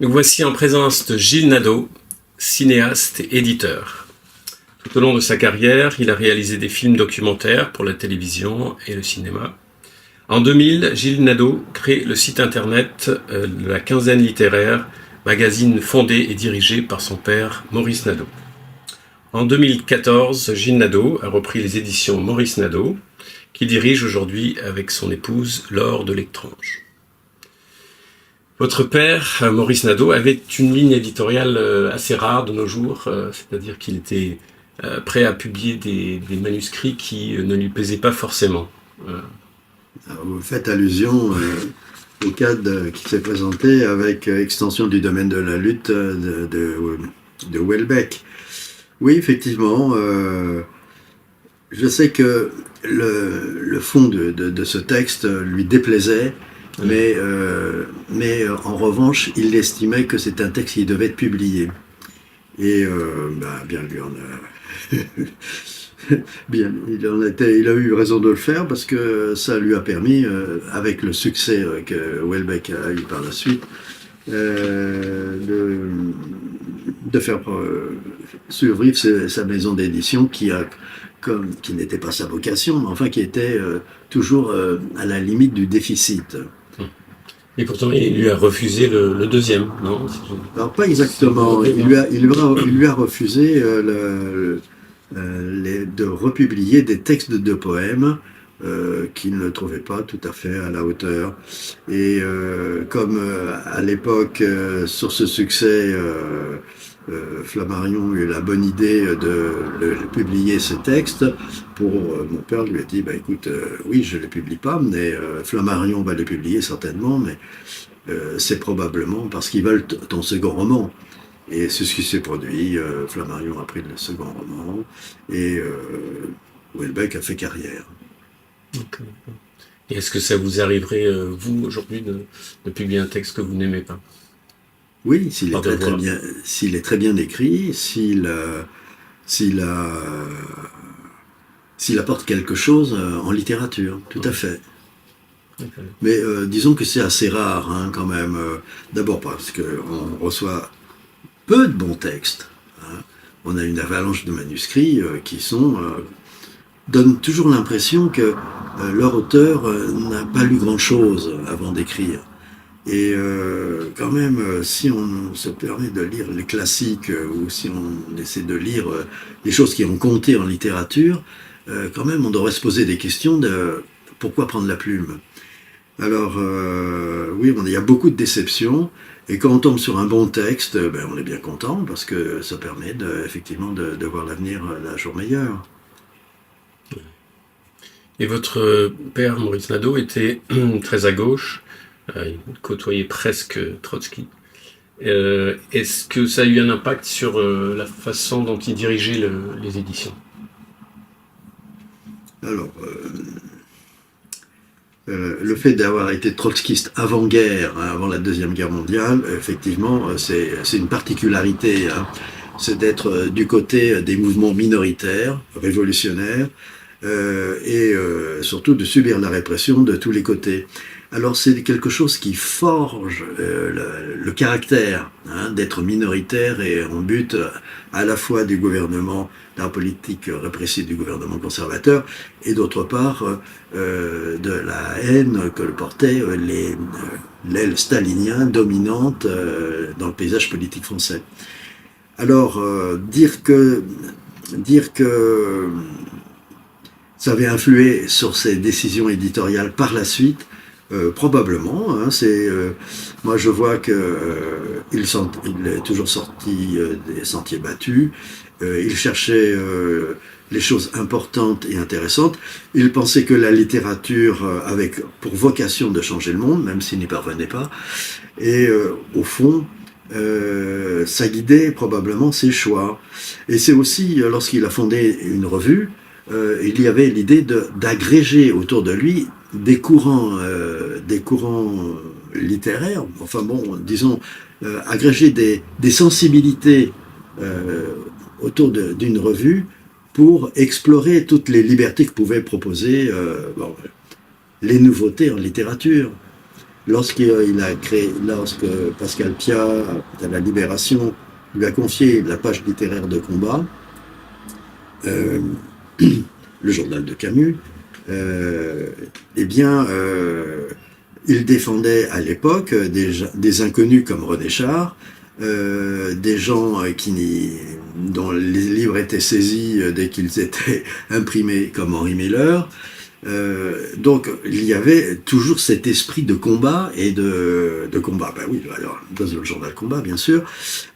Nous voici en présence de Gilles Nadeau, cinéaste et éditeur. Tout au long de sa carrière, il a réalisé des films documentaires pour la télévision et le cinéma. En 2000, Gilles Nadeau crée le site internet de la Quinzaine littéraire, magazine fondé et dirigé par son père Maurice Nadeau. En 2014, Gilles Nadeau a repris les éditions Maurice Nadeau, qu'il dirige aujourd'hui avec son épouse Laure de Lectrange. Votre père, Maurice Nadeau, avait une ligne éditoriale assez rare de nos jours, c'est-à-dire qu'il était prêt à publier des manuscrits qui ne lui plaisaient pas forcément. Alors, vous faites allusion au cas qui s'est présenté avec extension du domaine de la lutte de Houellebecq. Oui, effectivement, je sais que le fond de ce texte lui déplaisait, mais en revanche, il estimait que c'est un texte qui devait être publié. Et bien lui en a... Bien, il a eu raison de le faire parce que ça lui a permis, avec le succès que Houellebecq a eu par la suite, de faire survivre sa maison d'édition qui n'était pas sa vocation, mais enfin qui était toujours à la limite du déficit. Et pourtant, il lui a refusé le deuxième, non? Alors pas exactement. Il lui a refusé de republier des textes de poèmes qu'il ne trouvait pas tout à fait à la hauteur. Et comme à l'époque, sur ce succès, Flammarion eut la bonne idée de publier ce texte, mon père lui a dit, écoute, oui, je ne les publie pas, mais Flammarion va les publier certainement, mais c'est probablement parce qu'ils veulent ton second roman. Et c'est ce qui s'est produit. Flammarion a pris le second roman et Houellebecq a fait carrière. Okay. Et est-ce que ça vous arriverait, vous, aujourd'hui, de publier un texte que vous n'aimez pas? Oui, s'il est très bien écrit, s'il apporte quelque chose en littérature, tout à fait. Okay. Mais disons que c'est assez rare, quand même. D'abord parce qu'on reçoit peu de bons textes. On a une avalanche de manuscrits qui donnent toujours l'impression que leur auteur n'a pas lu grand-chose avant d'écrire. Et quand même, si on se permet de lire les classiques ou si on essaie de lire les choses qui ont compté en littérature, quand même, on devrait se poser des questions de pourquoi prendre la plume. Alors, oui, il y a beaucoup de déceptions. Et quand on tombe sur un bon texte, on est bien content parce que ça permet effectivement de voir l'avenir d'un jour meilleur. Et votre père, Maurice Nadeau, était très à gauche, il côtoyait presque Trotsky. Est-ce que ça a eu un impact sur la façon dont il dirigeait les éditions? Alors, le fait d'avoir été trotskiste avant-guerre, avant la Deuxième Guerre mondiale, effectivement, c'est une particularité. C'est d'être du côté des mouvements minoritaires, révolutionnaires, et surtout de subir la répression de tous les côtés. Alors c'est quelque chose qui forge le caractère, d'être minoritaire et en but à la fois du gouvernement, de la politique répressive du gouvernement conservateur, et d'autre part de la haine que portaient l'aile stalinien dominante dans le paysage politique français. Alors dire que ça avait influé sur ses décisions éditoriales par la suite, probablement. Moi, je vois qu'il est toujours sorti des sentiers battus. Il cherchait les choses importantes et intéressantes. Il pensait que la littérature avait pour vocation de changer le monde, même s'il n'y parvenait pas. Et au fond, ça guidait probablement ses choix. Et c'est aussi, lorsqu'il a fondé une revue, il y avait l'idée d'agréger autour de lui des courants littéraires, enfin bon, disons, agréger des sensibilités autour d'une revue pour explorer toutes les libertés que pouvaient proposer les nouveautés en littérature. lorsque Pascal Piat, à la Libération, lui a confié la page littéraire de combat, euh, le journal de Camus, eh bien, il défendait à l'époque des inconnus comme René Char, des gens dont les livres étaient saisis dès qu'ils étaient imprimés comme Henri Miller. Donc il y avait toujours cet esprit de combat et de combat. Ben oui, alors, dans le journal Combat bien sûr,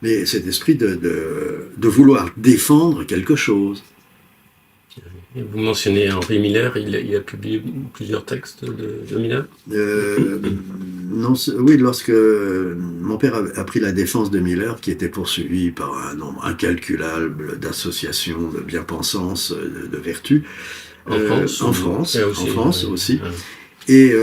mais cet esprit de vouloir défendre quelque chose. Vous mentionnez Henri Miller, il a publié plusieurs textes de Miller. Non, oui, lorsque mon père a pris la défense de Miller, qui était poursuivi par un nombre incalculable d'associations de bien-pensance, de vertu, en France aussi. Et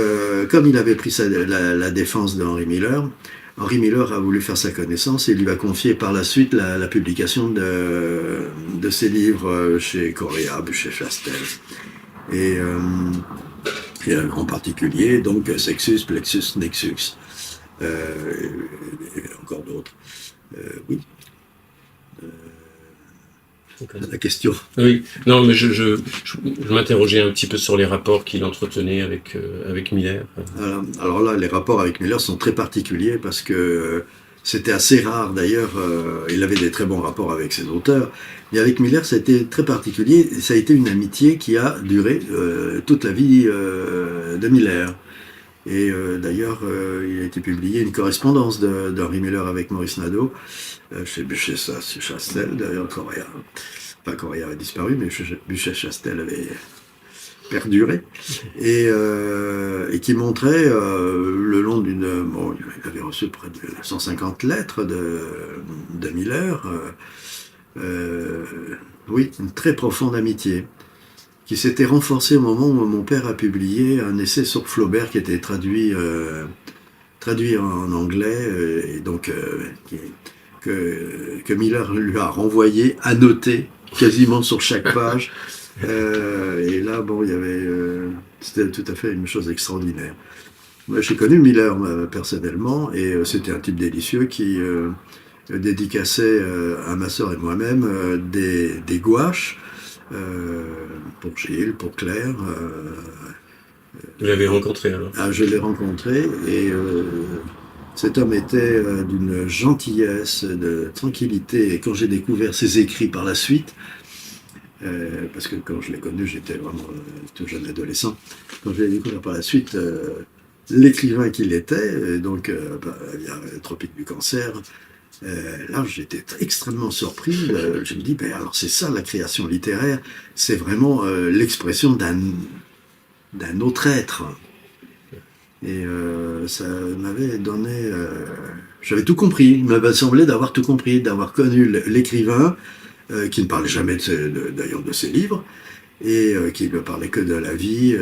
comme il avait pris la défense d'Henri Miller, Henri Miller a voulu faire sa connaissance et lui a confié par la suite la publication de ses livres chez Correa, chez Chastel. Et en particulier, donc, Sexus, Plexus, Nexus. Et encore d'autres. Oui. La question. Oui, non, mais je m'interrogeais un petit peu sur les rapports qu'il entretenait avec Miller. Alors là, les rapports avec Miller sont très particuliers parce que c'était assez rare. D'ailleurs, il avait des très bons rapports avec ses auteurs. Mais avec Miller, c'était très particulier. Ça a été une amitié qui a duré toute la vie de Miller. Et d'ailleurs, il a été publié une correspondance d'Henri Miller avec Maurice Nadeau chez Chastel, d'ailleurs, Correa. Enfin, Correa a disparu, mais chez Chastel avait perduré. Et qui montrait le long d'une... Bon, il avait reçu près de 150 lettres de Miller. Oui, une très profonde amitié qui s'était renforcée au moment où mon père a publié un essai sur Flaubert qui était traduit en anglais et donc que Miller lui a renvoyé, annoté quasiment sur chaque page. Et là, bon, il y avait, c'était tout à fait une chose extraordinaire. Moi, j'ai connu Miller personnellement et c'était un type délicieux qui dédicaçait à ma sœur et moi-même des gouaches. Pour Gilles, pour Claire. Vous l'avez rencontré alors? Je l'ai rencontré et cet homme était d'une gentillesse, de tranquillité. Et quand j'ai découvert ses écrits par la suite, parce que quand je l'ai connu, j'étais vraiment tout jeune adolescent. Quand je l'ai découvert par la suite, l'écrivain qu'il était, donc il y a Tropique du cancer. Là, j'étais extrêmement surpris. Je me dis, ben, alors c'est ça la création littéraire, c'est vraiment l'expression d'un autre être. Et ça m'avait donné... j'avais tout compris, il m'avait semblé d'avoir tout compris, d'avoir connu l'écrivain, qui ne parlait jamais d'ailleurs de ses livres, et qui ne parlait que de la vie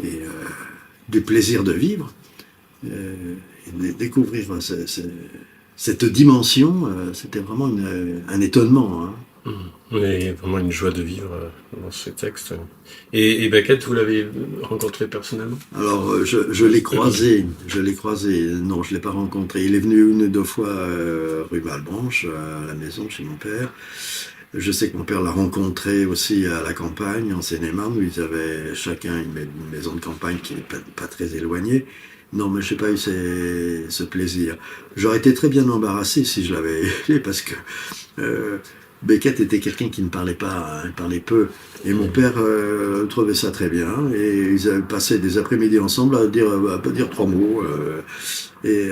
et du plaisir de vivre. Et de découvrir cette dimension, c'était vraiment un étonnement. Hein. Oui, vraiment une joie de vivre dans ces textes. Et Beckett, vous l'avez rencontré personnellement? Alors, je l'ai croisé. Non, je ne l'ai pas rencontré. Il est venu une ou deux fois rue Malbranche, à la maison chez mon père. Je sais que mon père l'a rencontré aussi à la campagne, en Seine-et-Marne, où ils avaient chacun une maison de campagne qui n'est pas très éloignée. Non, mais je n'ai pas eu ce plaisir. J'aurais été très bien embarrassé si je l'avais fait, parce que Beckett était quelqu'un qui ne parlait pas, il parlait peu. Et mon père trouvait ça très bien. Et ils avaient passé des après-midi ensemble à pas dire trois mots. Et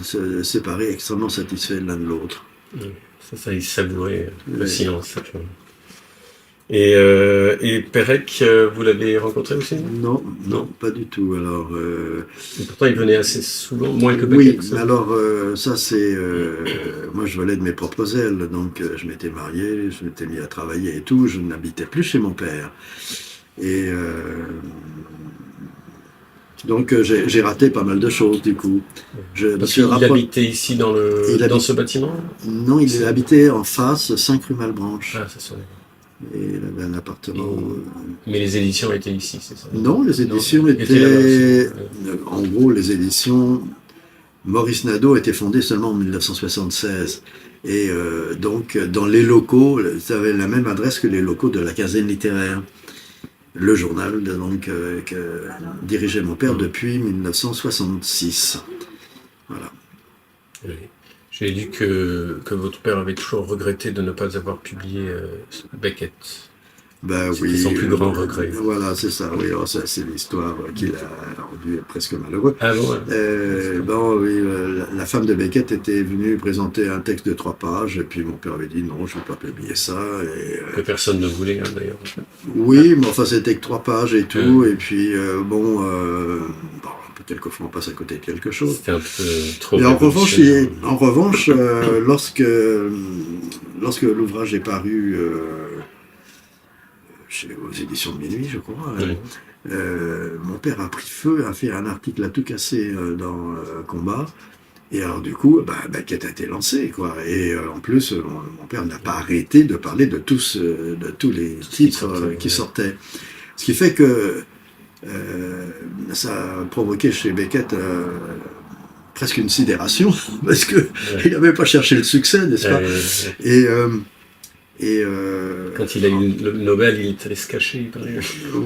se séparer extrêmement satisfaits l'un de l'autre. Ça, il savourait le silence. Et Perec, vous l'avez rencontré aussi? Non, pas du tout. Alors, pourtant, il venait assez souvent, moins que Beckett. Oui, alors ça c'est... moi je volais de mes propres ailes, donc je m'étais marié, je m'étais mis à travailler et tout, je n'habitais plus chez mon père. Et donc j'ai raté pas mal de choses du coup. Parce qu'il habitait ici dans ce bâtiment? Non, il habitait en face, 5 rue Malbranche. Ah, c'est ça. Et il avait un appartement. Mais les éditions étaient ici, c'est ça? Non, les éditions étaient. En gros, les éditions. Maurice Nadeau a été fondé seulement en 1976. Et donc, dans les locaux, ça avait la même adresse que les locaux de la Quinzaine littéraire. Le journal donc, que dirigeait mon père depuis 1966. Voilà. Oui. J'ai lu que votre père avait toujours regretté de ne pas avoir publié Beckett. Ben C'était oui, son plus grand regret. Voilà, c'est ça. Oui, alors ça, c'est l'histoire qui l'a rendu presque malheureux. Ah bon, ouais. Bon, oui, la femme de Beckett était venue présenter un texte de 3 pages, et puis mon père avait dit non, je ne vais pas publier ça. Que personne ne voulait, hein, d'ailleurs. Oui, mais enfin, c'était que 3 pages et tout, et puis bon, quelquefois on passe à côté de quelque chose. C'était un peu trop. Et en revanche, lorsque l'ouvrage est paru aux éditions de Minuit, je crois, mon père a pris feu, a fait un article à tout casser dans Combat. Et alors du coup, Beckett a été lancé, quoi. Et en plus, mon père n'a pas arrêté de parler de tous les titres qui sortaient. Ce qui fait que ça a provoqué chez Beckett presque une sidération, parce que il n'avait pas cherché le succès, n'est-ce pas? Quand il a eu le Nobel, il était allé se cacher, il paraît.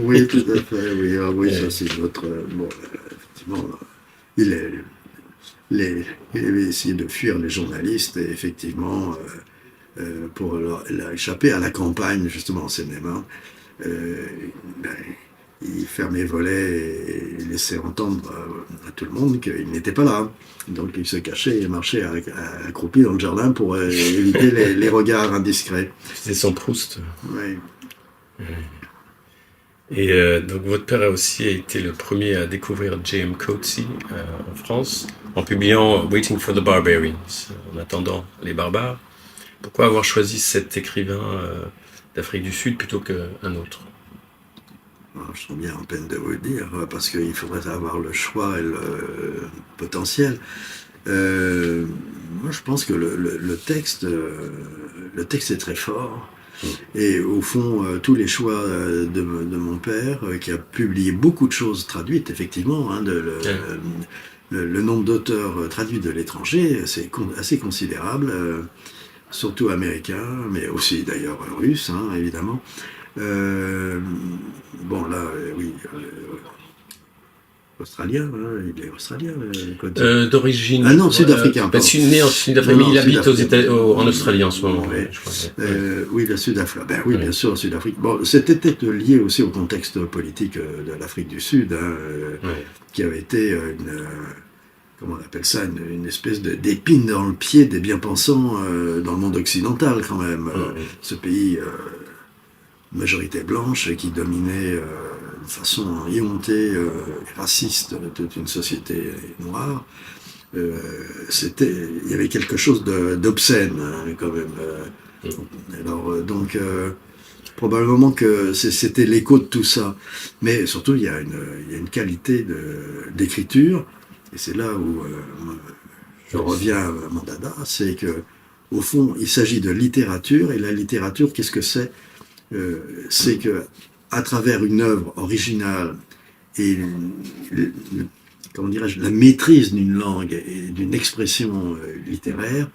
Oui, tout à fait, oui. Ah, oui, ça c'est notre... bon, effectivement, il avait essayé de fuir les journalistes, et effectivement, pour leur échapper à la campagne, justement, en Seine-et-Marne, il fermait les volets et laissait entendre à tout le monde qu'il n'était pas là. Donc il se cachait et marchait accroupi dans le jardin pour éviter les regards indiscrets. C'était son Proust. Oui. Et donc votre père a aussi été le premier à découvrir J.M. Coetzee en France, en publiant Waiting for the Barbarians, en attendant les barbares. Pourquoi avoir choisi cet écrivain d'Afrique du Sud plutôt qu'un autre? Je sens bien en peine de vous le dire, parce qu'il faudrait avoir le choix et le potentiel. Moi, je pense que le texte est très fort. Et au fond, tous les choix de mon père, qui a publié beaucoup de choses traduites, effectivement, hein, le nombre d'auteurs traduits de l'étranger, c'est assez considérable, surtout américains, mais aussi d'ailleurs russes, hein, évidemment. Bon, là, oui, australien, hein, il est australien. D'origine. Ah non, sud-africain. Né en Sud-Afrique, mais il habite en Australie en ce moment. Oui, je crois. Oui, la Sud-Afrique. Ben oui, bien sûr, Sud-Afrique. Bon, c'était peut-être lié aussi au contexte politique de l'Afrique du Sud, hein, qui avait été comment on appelle ça, une espèce d'épine dans le pied des bien-pensants dans le monde occidental, quand même. Ce pays. Majorité blanche qui dominait de façon éhontée et raciste toute une société noire. Il y avait quelque chose d'obscène, hein, quand même. Alors donc probablement que c'était l'écho de tout ça, mais surtout il y a une qualité d'écriture, et c'est là où je reviens à mon dada, c'est que au fond il s'agit de littérature, et la littérature, qu'est-ce que c'est? C'est que à travers une œuvre originale et comment dirais-je, la maîtrise d'une langue et d'une expression littéraire,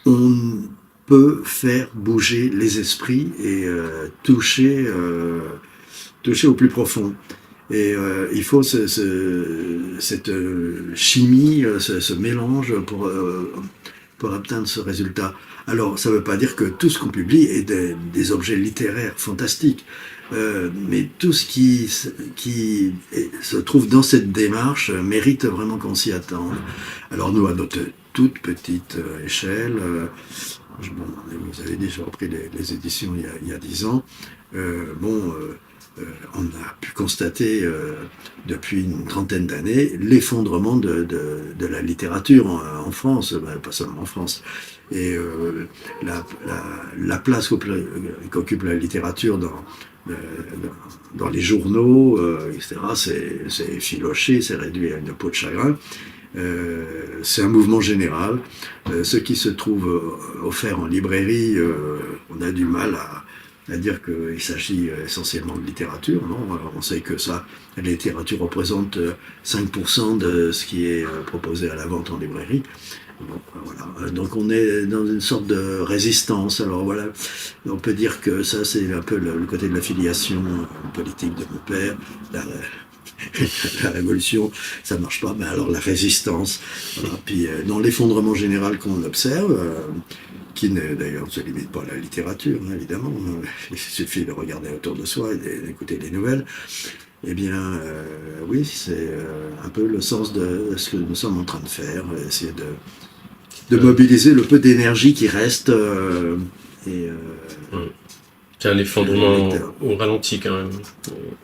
on peut faire bouger les esprits et toucher au plus profond. Et il faut cette chimie, ce mélange pour atteindre ce résultat. Alors, ça ne veut pas dire que tout ce qu'on publie est des objets littéraires fantastiques, mais tout ce qui se trouve dans cette démarche mérite vraiment qu'on s'y attende. Alors nous, à notre toute petite échelle, vous avez déjà repris les éditions il y a 10 ans, on a pu constater depuis une trentaine d'années l'effondrement de la littérature en France, pas seulement en France. Et la place qu'occupe la littérature dans les journaux, etc., c'est effiloché, c'est réduit à une peau de chagrin. C'est un mouvement général. Ce qui se trouve offert en librairie, on a du mal à dire qu'il s'agit essentiellement de littérature. Non, on sait que la littérature représente 5% de ce qui est proposé à la vente en librairie. Bon, voilà. Donc on est dans une sorte de résistance. Alors voilà, on peut dire que ça c'est un peu le côté de l'affiliation politique de mon père. La révolution, ça ne marche pas, mais alors la résistance. Voilà. Puis dans l'effondrement général qu'on observe, qui d'ailleurs ne se limite pas à la littérature, hein, évidemment, il suffit de regarder autour de soi et d'écouter les nouvelles. Eh bien, oui, c'est un peu le sens de ce que nous sommes en train de faire, essayer de mobiliser le peu d'énergie qui reste. C'est un effondrement au ralenti quand même.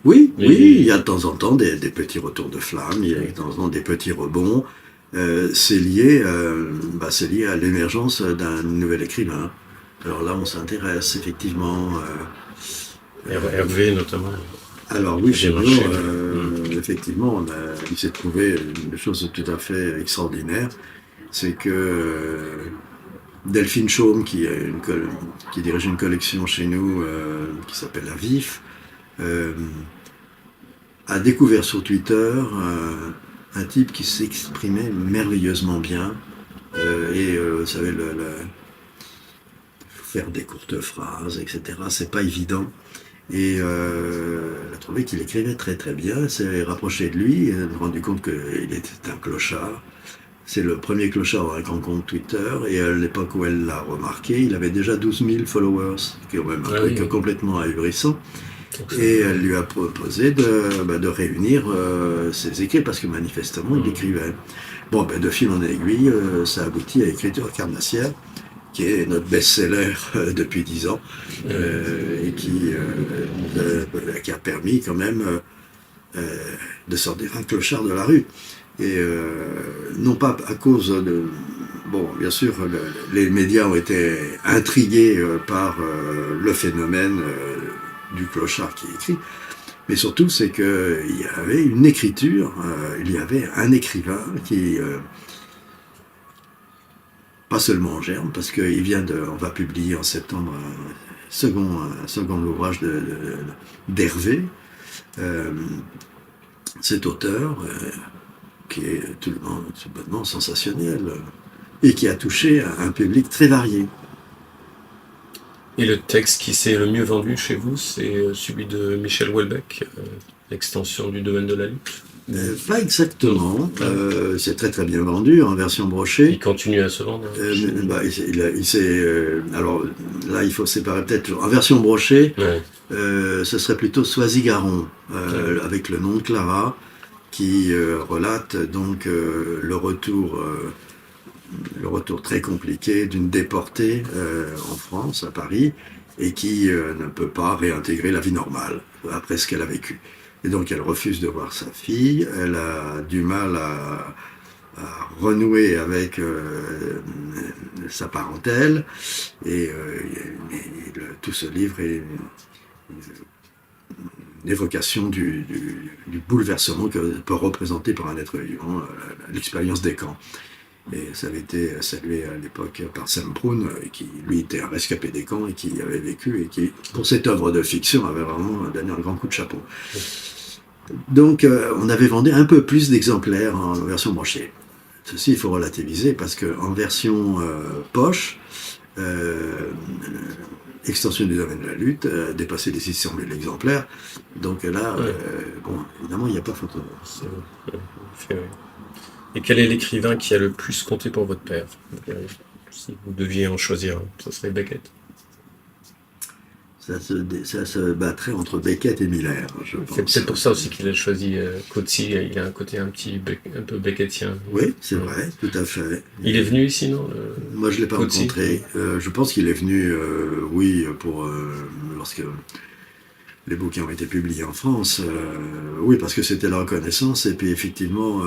Oui, il y a de temps en temps des petits retours de flamme, il y a de temps en temps des petits rebonds. C'est lié à l'émergence d'un nouvel écrivain. Alors là, on s'intéresse effectivement. Hervé notamment. Alors oui, chez nous, effectivement, il s'est trouvé une chose tout à fait extraordinaire, c'est que Delphine Chaume, qui dirige une collection chez nous qui s'appelle La Vif, a découvert sur Twitter un type qui s'exprimait merveilleusement bien. Vous savez, faire des courtes phrases, etc., c'est pas évident. Et elle a trouvé qu'il écrivait très très bien, elle s'est rapprochée de lui, elle s'est rendu compte qu'il était un clochard. C'est le premier clochard avec un compte Twitter, et à l'époque où elle l'a remarqué, il avait déjà 12 000 followers, qui est quand même un truc complètement ahurissant. Et elle lui a proposé de réunir ses écrits, parce que manifestement il écrivait. Bon, de fil en aiguille, ça aboutit à Écriture carnassière, qui est notre best-seller depuis 10 ans, et qui a permis quand même de sortir un clochard de la rue. Et non pas à cause de... Bon, bien sûr, les médias ont été intrigués par le phénomène du clochard qui écrit, mais surtout c'est qu'il y avait une écriture, il y avait un écrivain qui... pas seulement en germe, parce on va publier en septembre un second ouvrage d'Hervé, cet auteur qui est tout bonnement sensationnel et qui a touché un public très varié. Et le texte qui s'est le mieux vendu chez vous, c'est celui de Michel Houellebecq, l'extension du domaine de la lutte? Pas exactement. C'est très très bien vendu en version brochée. Il continue à se vendre. Alors là, il faut séparer peut-être. En version brochée, ce serait plutôt Soisy-Garon, avec le nom de Clara, qui relate donc le retour très compliqué d'une déportée en France, à Paris, et qui ne peut pas réintégrer la vie normale après ce qu'elle a vécu. Et donc elle refuse de voir sa fille, elle a du mal à renouer avec sa parentèle, et tout ce livre est une évocation du bouleversement que peut représenter pour un être vivant l'expérience des camps. Et ça avait été salué à l'époque par Sam Proun, qui lui était un rescapé des camps et qui y avait vécu, et qui, pour cette œuvre de fiction, avait vraiment donné un grand coup de chapeau. Donc on avait vendu un peu plus d'exemplaires en version brochée. Ceci, il faut relativiser, parce qu'en version poche, extension du domaine de la lutte, dépassé les 600 000 exemplaires. Donc là, évidemment, il n'y a pas photo. Et quel est l'écrivain qui a le plus compté pour votre père? Si vous deviez en choisir un, ça serait Beckett. Ça se battrait entre Beckett et Miller, je pense. C'est peut-être pour ça aussi qu'il a choisi Coetzee. Il a un côté un peu beckettien. Oui, c'est vrai, tout à fait. Il est venu ici, non Moi, je ne l'ai pas rencontré. Je pense qu'il est venu, lorsque les bouquins ont été publiés en France. Oui, parce que c'était la reconnaissance. Et puis, effectivement,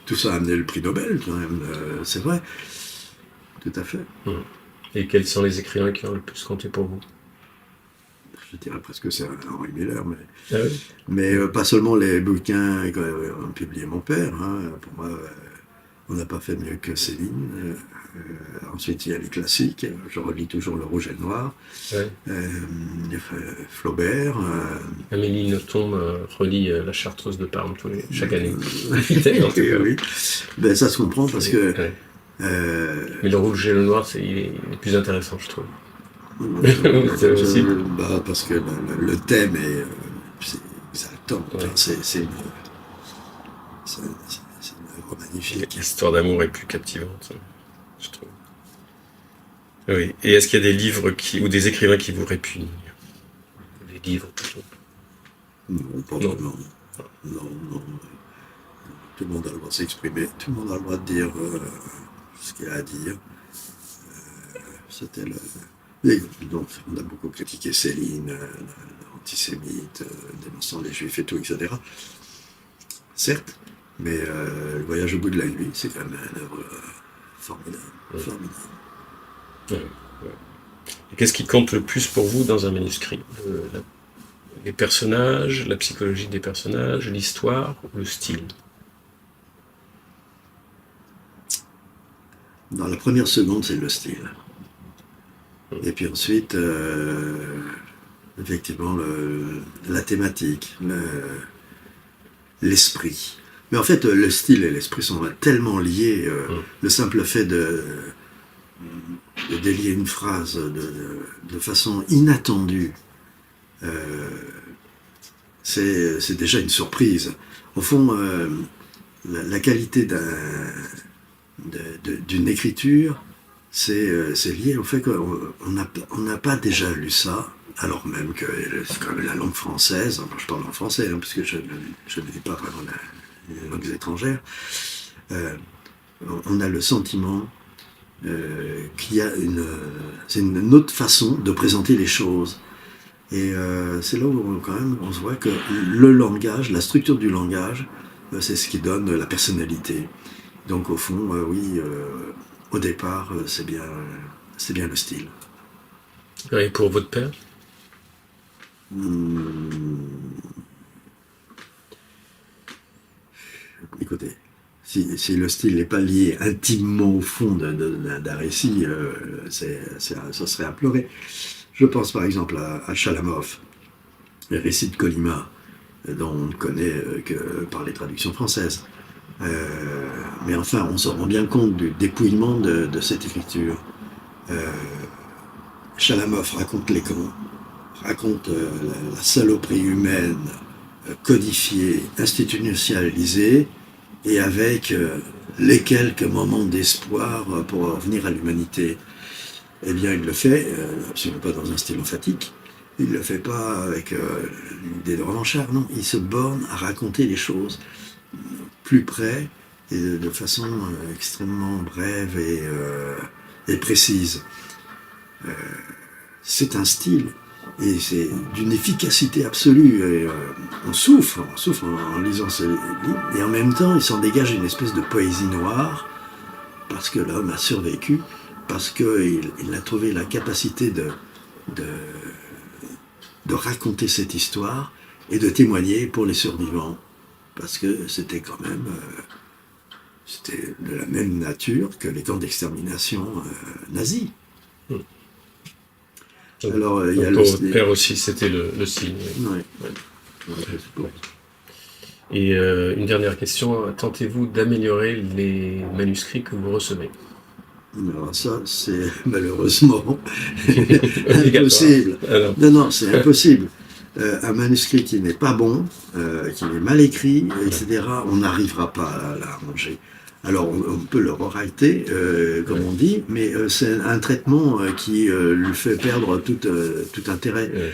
tout ça a amené le prix Nobel, quand même. C'est vrai. Tout à fait. Et quels sont les écrivains qui ont le plus compté pour vous? Je dirais presque que c'est Henri Miller, mais pas seulement les bouquins qu'ont publié mon père. Pour moi, On n'a pas fait mieux que Céline. Ensuite, il y a les classiques. Je relis toujours Le Rouge et le Noir. Ouais. Flaubert. Amélie Nothomb relit La Chartreuse de Parme chaque année. Oui. Ben, ça se comprend parce que... Ouais. Mais Le Rouge et le Noir, il est plus intéressant, je trouve. Parce que le thème est exaltant. Ouais. C'est une œuvre magnifique. L'histoire d'amour est plus captivante, je trouve. Oui. Et est-ce qu'il y a des livres ou des écrivains qui vous répugnent? Des livres plutôt. Non, pas vraiment. Non. Tout le monde a le droit de s'exprimer. Tout le monde a le droit de dire ce qu'il a à dire. C'était le... Et donc, on a beaucoup critiqué Céline, antisémite, dénonçant les juifs et tout, etc. Certes, mais Le Voyage au bout de la nuit, c'est quand même une œuvre formidable. Ouais. Formidable. Ouais. Et qu'est-ce qui compte le plus pour vous dans un manuscrit? Les personnages, la psychologie des personnages, l'histoire ou le style? Dans la première seconde, c'est le style. Et puis ensuite, effectivement, la thématique, l'esprit. Mais en fait, le style et l'esprit sont tellement liés. Le simple fait de délier une phrase de façon inattendue, c'est déjà une surprise. Au fond, la qualité d'une écriture, c'est lié au fait qu'on n'a pas déjà lu ça, alors même que c'est quand même la langue française. Enfin, je parle en français, hein, puisque je ne lis pas vraiment les langues étrangères. On a le sentiment qu'il y a une autre façon de présenter les choses. Et c'est là où quand même on se voit que le langage, la structure du langage, c'est ce qui donne la personnalité. Donc au fond, oui, au départ, c'est bien le style. Et pour votre père? Écoutez, si le style n'est pas lié intimement au fond d'un récit, ça serait à pleurer. Je pense par exemple à Chalamov, le récit de Colima, dont on ne connaît que par les traductions françaises. Mais enfin, on se rend bien compte du dépouillement de cette écriture. Chalamov raconte les camps, raconte la saloperie humaine codifiée, institutionnalisée, et avec les quelques moments d'espoir pour revenir à l'humanité. Eh bien, il le fait, absolument pas dans un style emphatique, il ne le fait pas avec l'idée de revanchard, non, il se borne à raconter les choses plus près et de façon extrêmement brève et précise. C'est un style et c'est d'une efficacité absolue. Et, on souffre en lisant ce livre, et en même temps, il s'en dégage une espèce de poésie noire parce que l'homme a survécu, parce qu'il a trouvé la capacité de raconter cette histoire et de témoigner pour les survivants. Parce que c'était quand même c'était de la même nature que les camps d'extermination nazis. Alors, il y a pour votre père aussi, c'était le style. Oui. Ouais. Et une dernière question, tentez-vous d'améliorer les manuscrits que vous recevez? Alors ça, c'est malheureusement impossible. Non, c'est impossible. Un manuscrit qui n'est pas bon, qui est mal écrit, etc., on n'arrivera pas à l'arranger. Alors on peut le rewriter, comme on dit, mais c'est un traitement qui lui fait perdre tout intérêt.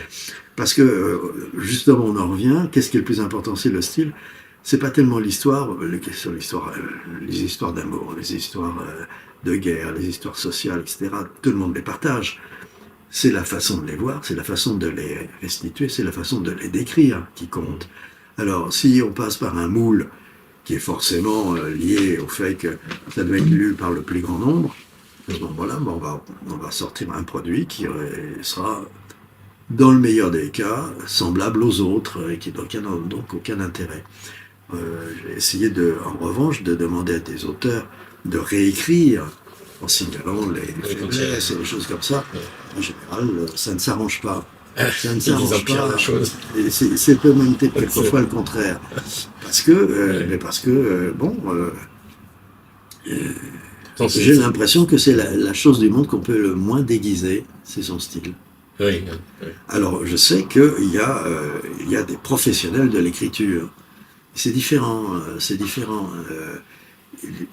Parce que, justement, on en revient, qu'est-ce qui est le plus important? C'est le style. C'est pas tellement l'histoire, les histoires d'amour, les histoires de guerre, les histoires sociales, etc. Tout le monde les partage. C'est la façon de les voir, c'est la façon de les restituer, c'est la façon de les décrire qui compte. Alors, si on passe par un moule qui est forcément lié au fait que ça doit être lu par le plus grand nombre, à ce moment-là, on va sortir un produit qui sera, dans le meilleur des cas, semblable aux autres et qui n'a donc aucun intérêt. J'ai essayé en revanche de demander à des auteurs de réécrire en signalant les faiblesses et les choses comme ça. En général, ça ne s'arrange pas. Ça ne s'arrange pas. La chose. Et c'est même quelquefois le contraire. Parce que, j'ai l'impression que c'est la chose du monde qu'on peut le moins déguiser, c'est son style. Oui. Alors, je sais qu'il y a des professionnels de l'écriture. C'est différent.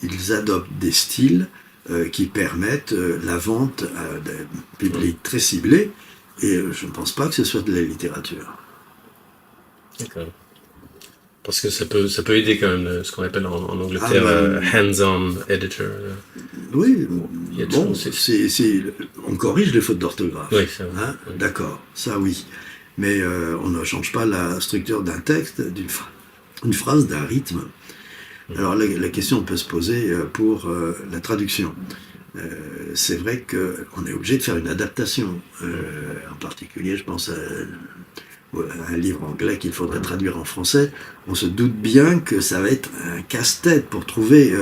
Ils adoptent des styles qui permettent la vente à des publics très ciblés, et je ne pense pas que ce soit de la littérature. D'accord. Parce que ça peut aider quand même, ce qu'on appelle en Angleterre hands-on editor. Oui, on corrige les fautes d'orthographe. Oui, ça, hein, oui. D'accord, ça oui. Mais on ne change pas la structure d'un texte, d'une phrase, d'un rythme. Alors la question peut se poser pour la traduction. C'est vrai qu'on est obligé de faire une adaptation. En particulier, je pense à un livre anglais qu'il faudrait traduire en français. On se doute bien que ça va être un casse-tête pour trouver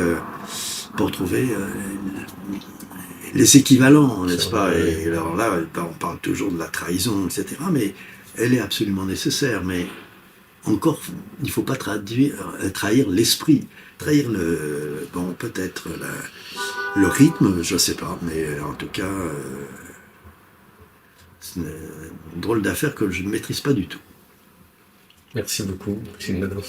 les équivalents, n'est-ce pas? Et alors là, on parle toujours de la trahison, etc. Mais elle est absolument nécessaire. Mais encore, il ne faut pas trahir l'esprit. Trahir peut-être le rythme, je ne sais pas. Mais en tout cas, c'est une drôle d'affaire que je ne maîtrise pas du tout. Merci beaucoup, Gilles Nadeau.